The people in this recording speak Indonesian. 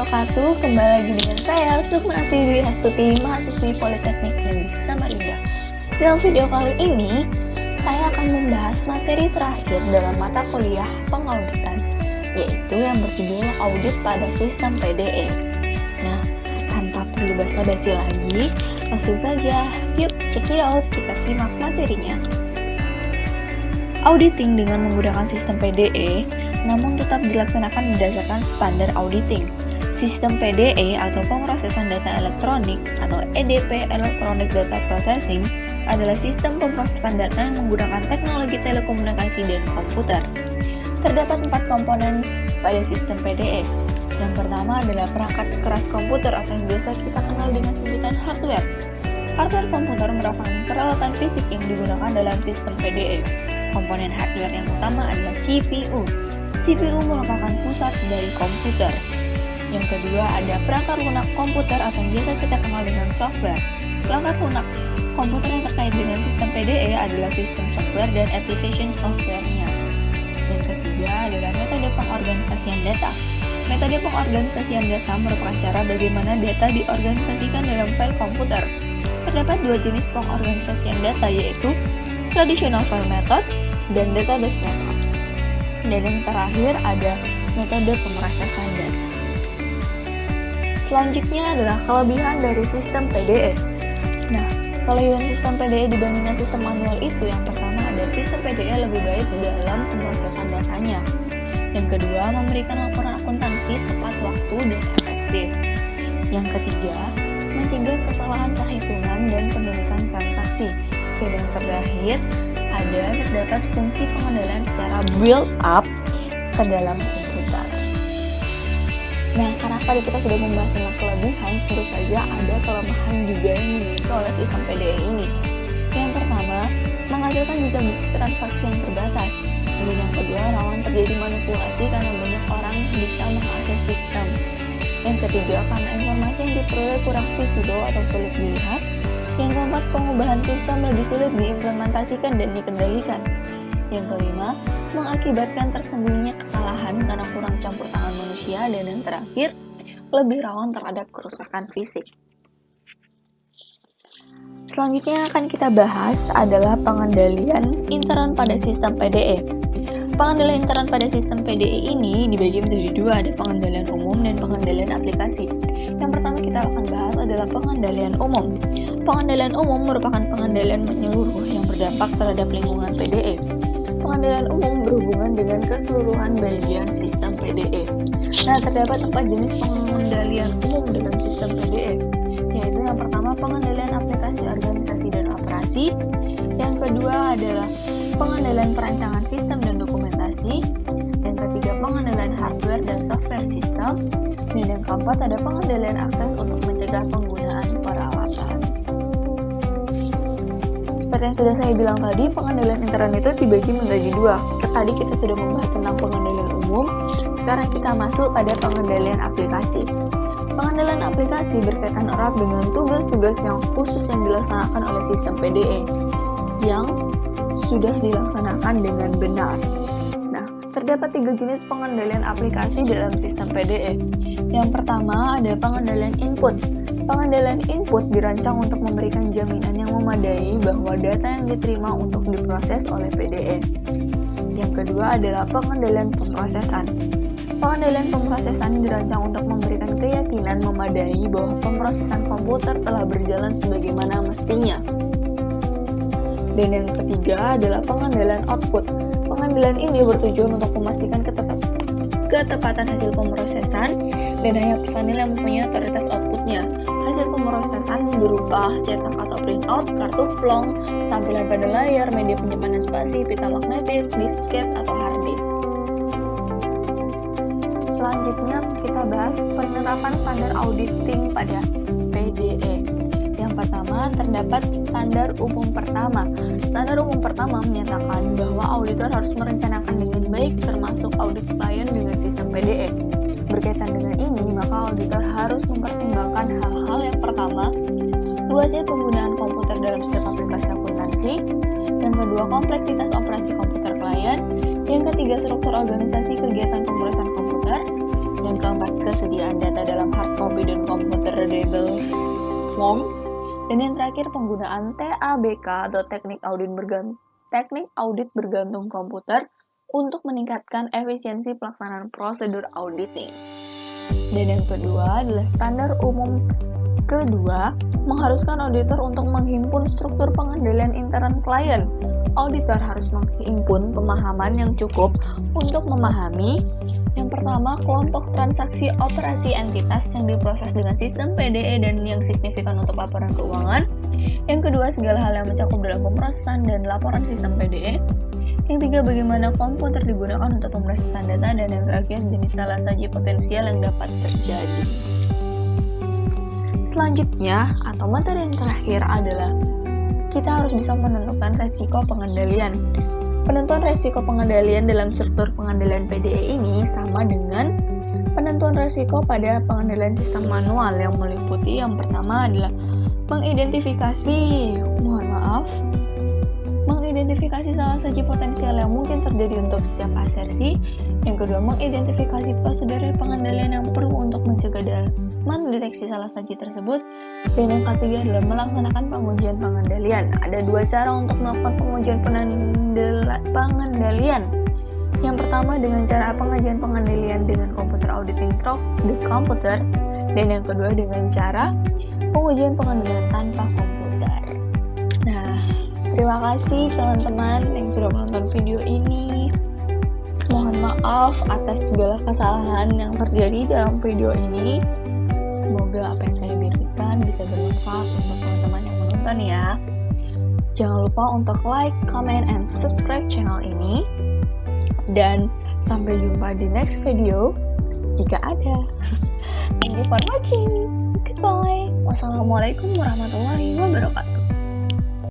wabarakatuh. Kembali lagi dengan saya, Sukmasi Dwi Hastuti, mahasiswi Politeknik Negeri Samarinda. Dalam video kali ini, saya akan membahas materi terakhir dalam mata kuliah pengauditan, yaitu yang berjudul Audit pada Sistem PDE. Nah, tanpa perlu basa-basi lagi, langsung saja, yuk check it out, kita simak materinya. Auditing dengan menggunakan sistem PDE namun tetap dilaksanakan berdasarkan standar auditing. Sistem PDE atau pemrosesan data elektronik atau EDP Electronic Data Processing adalah sistem pemrosesan data yang menggunakan teknologi telekomunikasi dan komputer. Terdapat 4 komponen pada sistem PDE. Yang pertama adalah perangkat keras komputer atau yang biasa kita kenal dengan sebutan hardware. Hardware komputer merupakan peralatan fisik yang digunakan dalam sistem PDE. Komponen hardware yang utama adalah CPU. CPU merupakan pusat dari komputer. Yang kedua ada perangkat lunak komputer atau yang biasa kita kenal dengan software. Perangkat lunak komputer yang terkait dengan sistem PDE adalah sistem software dan application software-nya. Yang ketiga adalah metode pengorganisasian data. Metode pengorganisasian data merupakan cara bagaimana data diorganisasikan dalam file komputer. Terdapat 2 jenis pengorganisasian data, yaitu traditional file method dan database method. Dan yang terakhir ada metode pemrosesan data. Selanjutnya adalah kelebihan dari sistem PDE. Nah, kelebihan sistem PDE dibandingkan sistem manual itu yang pertama ada sistem PDE lebih baik dalam pemrosesan datanya. Yang kedua, memberikan laporan akuntansi tepat waktu dan efektif. Yang ketiga, mencegah kesalahan perhitungan dan penulisan transaksi. Dan yang terakhir, terdapat fungsi pengendalian secara build-up ke dalam komputer. Nah, karena tadi kita sudah membahas tentang kelebihan, tentu saja ada kelemahan juga yang dimiliki oleh sistem PDE ini. Yang pertama, menghasilkan jejak bukti transaksi yang terbatas. Dan yang kedua, rawan terjadi manipulasi karena banyak orang bisa mengakses sistem. Yang ketiga, karena informasi yang diperoleh kurang visible atau sulit dilihat. Yang keempat, pengubahan sistem lebih sulit diimplementasikan dan dikendalikan. Yang kelima, mengakibatkan tersembunyinya kesalahan karena kurang campur tangan manusia. Dan yang terakhir, lebih rawan terhadap kerusakan fisik. Selanjutnya yang akan kita bahas adalah pengendalian intern pada sistem PDE. Pengendalian intern pada sistem PDE ini dibagi menjadi 2, ada pengendalian umum dan pengendalian aplikasi. Yang pertama kita akan bahas adalah pengendalian umum. Pengendalian umum merupakan pengendalian menyeluruh yang berdampak terhadap lingkungan PDE. Pengendalian umum berhubungan dengan keseluruhan bagian sistem PDE. Nah, terdapat 4 jenis pengendalian umum dalam sistem PDE, yaitu yang pertama pengendalian aplikasi organisasi dan operasi. Yang kedua adalah pengendalian perancangan sistem dan dokumentasi. Yang ketiga pengendalian hardware dan software sistem. Dan yang keempat ada pengendalian akses untuk mencegah penggunaan peralatan. Seperti yang sudah saya bilang tadi, pengendalian intern itu dibagi menjadi 2. Tadi kita sudah membahas tentang pengendalian umum, sekarang kita masuk pada pengendalian aplikasi. Pengendalian aplikasi berkaitan erat dengan tugas-tugas yang khusus yang dilaksanakan oleh sistem PDE yang sudah dilaksanakan dengan benar. Nah, terdapat 3 jenis pengendalian aplikasi dalam sistem PDE. Yang pertama ada pengendalian input. Pengendalian input dirancang untuk memberikan jaminan yang memadai bahwa data yang diterima untuk diproses oleh PDE. Yang kedua adalah pengendalian pemrosesan. Pengendalian pemrosesan dirancang untuk memberikan keyakinan memadai bahwa pemrosesan komputer telah berjalan sebagaimana mestinya. Dan yang ketiga adalah pengendalian output. Pengendalian ini bertujuan untuk memastikan ketepatan hasil pemrosesan dan hanya personil yang mempunyai otoritas outputnya. Hasil pemrosesan berupa cetak atau printout, kartu plong, tampilan pada layar, media penyimpanan spasi, pita magnetik, disket atau hard disk. Selanjutnya kita bahas penerapan standar auditing pada PDE. Yang pertama terdapat standar umum pertama. Standar umum pertama menyatakan bahwa auditor harus merencanakan dengan baik termasuk audit klien dengan sistem PDE. Berkaitan dengan ini, maka auditor harus mempertimbangkan hal-hal yang pertama, luasnya penggunaan komputer dalam setiap aplikasi akuntansi. Yang kedua, kompleksitas operasi komputer klien. Yang ketiga, struktur organisasi kegiatan pemrosesan komputer. Yang keempat, kesediaan data dalam variable form. Dan yang terakhir, penggunaan TABK atau teknik audit bergantung komputer untuk meningkatkan efisiensi pelaksanaan prosedur auditing. Dan yang kedua adalah standar umum kedua, mengharuskan auditor untuk menghimpun struktur pengendalian intern klien. Auditor harus menghimpun pemahaman yang cukup untuk memahami yang pertama, kelompok transaksi operasi entitas yang diproses dengan sistem PDE dan yang signifikan untuk laporan keuangan. Yang kedua, segala hal yang mencakup dalam pemrosesan dan laporan sistem PDE. Yang tiga, bagaimana komputer digunakan untuk pemrosesan data. Dan yang terakhir, jenis salasaji potensial yang dapat terjadi. Selanjutnya, atau materi yang terakhir adalah kita harus bisa menentukan resiko pengendalian. Penentuan resiko pengendalian dalam struktur pengendalian PDE ini sama dengan penentuan resiko pada pengendalian sistem manual yang meliputi yang pertama adalah mengidentifikasi salasaji potensial yang mungkin terjadi untuk setiap asersi. Yang kedua, mengidentifikasi prosedur pengendalian yang perlu untuk mencegah dan mendeteksi salasaji tersebut. Dan yang ketiga adalah melaksanakan pengujian pengendalian. Ada dua cara untuk melakukan pengujian pengendalian. Yang pertama dengan cara pengajian pengendalian dengan komputer auditing through the computer. Dan yang kedua dengan cara pengujian pengendalian tanpa komputer. Nah, terima kasih teman-teman yang sudah menonton video ini. Mohon maaf atas segala kesalahan yang terjadi dalam video ini. Semoga apa yang saya berikan bisa bermanfaat untuk teman-teman yang menonton ya. Jangan lupa untuk like, comment, and subscribe channel ini. Dan sampai jumpa di next video jika ada. Thank you for watching. Goodbye. Wassalamualaikum warahmatullahi wabarakatuh.